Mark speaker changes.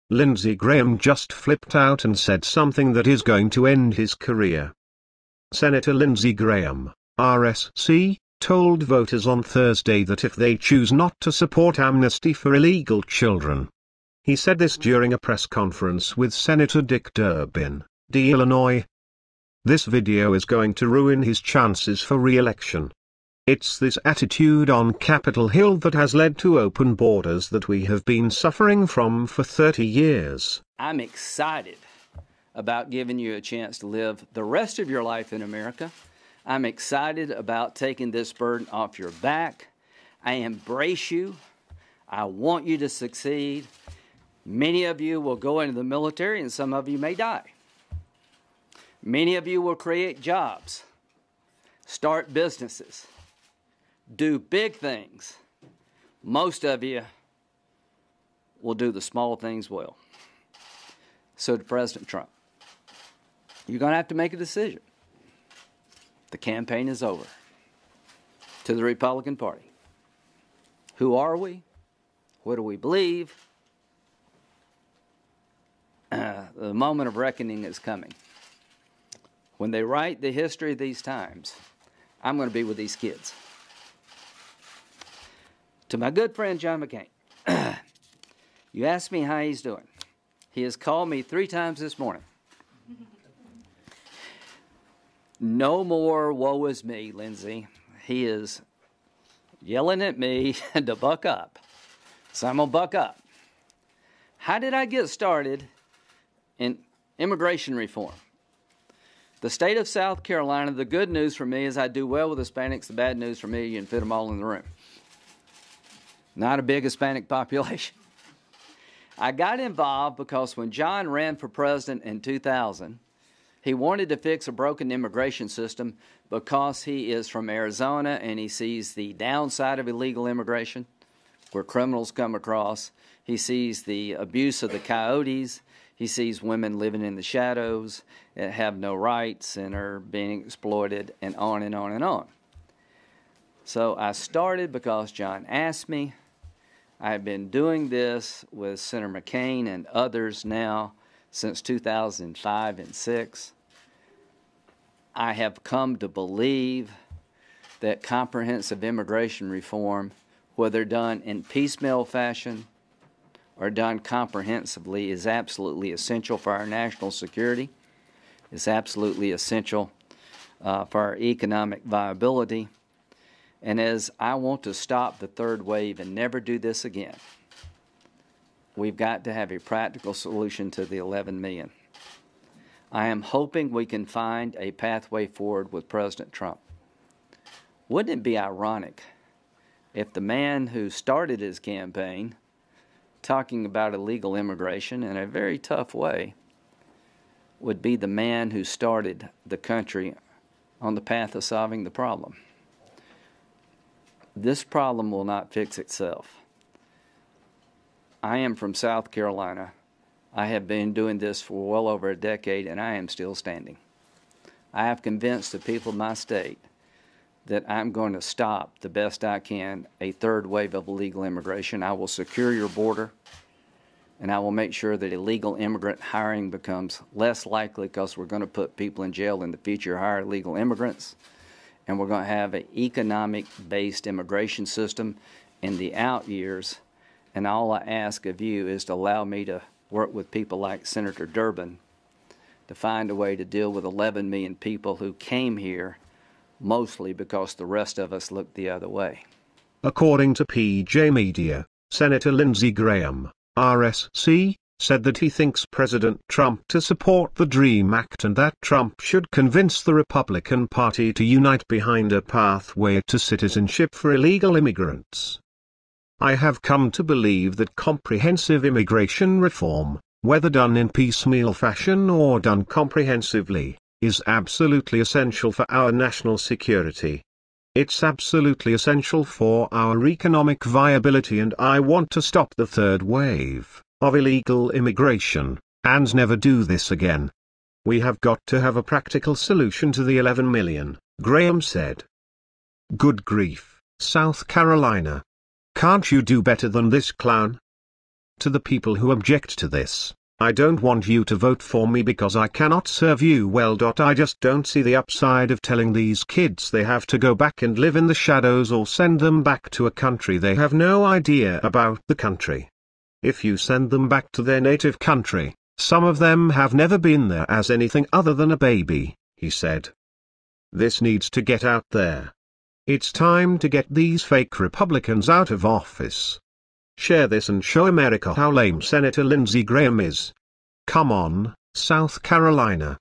Speaker 1: Lindsey Graham just flipped out and said something that is going to end his career. Senator Lindsey Graham, RSC, told voters on Thursday that if they choose not to support amnesty for illegal children. He said this during a press conference with Senator Dick Durbin, D. Illinois. This video is going to ruin his chances for re-election. It's this attitude on Capitol Hill that has led to open borders that we have been suffering from for 30 years.
Speaker 2: I'm excited about giving you a chance to live the rest of your life in America. I'm excited about taking this burden off your back. I embrace you. I want you to succeed. Many of you will go into the military and some of you may die. Many of you will create jobs, start businesses, do big things. Most of you will do the small things well. So to President Trump, you're going to have to make a decision. The campaign is over. To the Republican Party, who are we? What do we believe? The moment of reckoning is coming. When they write the history of these times, I'm going to be with these kids. To my good friend John McCain, you asked me how he's doing. He has called me 3 times this morning. No more woe is me, Lindsey. He is yelling at me to buck up. So I'm going to buck up. How did I get started in immigration reform? The state of South Carolina, the good news for me is I do well with Hispanics. The bad news for me, you can fit them all in the room. Not a big Hispanic population. I got involved because when John ran for president in 2000, he wanted to fix a broken immigration system because he is from Arizona and he sees the downside of illegal immigration, where criminals come across. He sees the abuse of the coyotes. He sees women living in the shadows that have no rights and are being exploited, and on and on and on. So I started because John asked me. I've been doing this with Senator McCain and others now since 2005 and 6. I have come to believe that comprehensive immigration reform, whether done in piecemeal fashion or done comprehensively, is absolutely essential for our national security, is absolutely essential for our economic viability. And as I want to stop the third wave and never do this again, we've got to have a practical solution to the 11 million. I am hoping we can find a pathway forward with President Trump. Wouldn't it be ironic if the man who started his campaign talking about illegal immigration in a very tough way would be the man who started the country on the path of solving the problem? This problem will not fix itself. I am from South Carolina. I have been doing this for well over a decade, and I am still standing. I have convinced the people of my state that I'm going to stop the best I can a third wave of illegal immigration. I will secure your border, and I will make sure that illegal immigrant hiring becomes less likely, because we're going to put people in jail in the future, hire illegal immigrants, and we're going to have an economic-based immigration system in the out years. And all I ask of you is to allow me to work with people like Senator Durbin to find a way to deal with 11 million people who came here mostly because the rest of us looked the other way.
Speaker 1: According to PJ Media, Senator Lindsey Graham, RSC, said that he thinks President Trump to support the DREAM Act and that Trump should convince the Republican Party to unite behind a pathway to citizenship for illegal immigrants. I have come to believe that comprehensive immigration reform, whether done in piecemeal fashion or done comprehensively, is absolutely essential for our national security. It's absolutely essential for our economic viability, and I want to stop the third wave of illegal immigration, and never do this again. We have got to have a practical solution to the 11 million, Graham said. Good grief, South Carolina. Can't you do better than this clown? To the people who object to this, I don't want you to vote for me because I cannot serve you well. I just don't see the upside of telling these kids they have to go back and live in the shadows or send them back to a country they have no idea about the country. If you send them back to their native country, some of them have never been there as anything other than a baby, he said. This needs to get out there. It's time to get these fake Republicans out of office. Share this and show America how lame Senator Lindsey Graham is. Come on, South Carolina.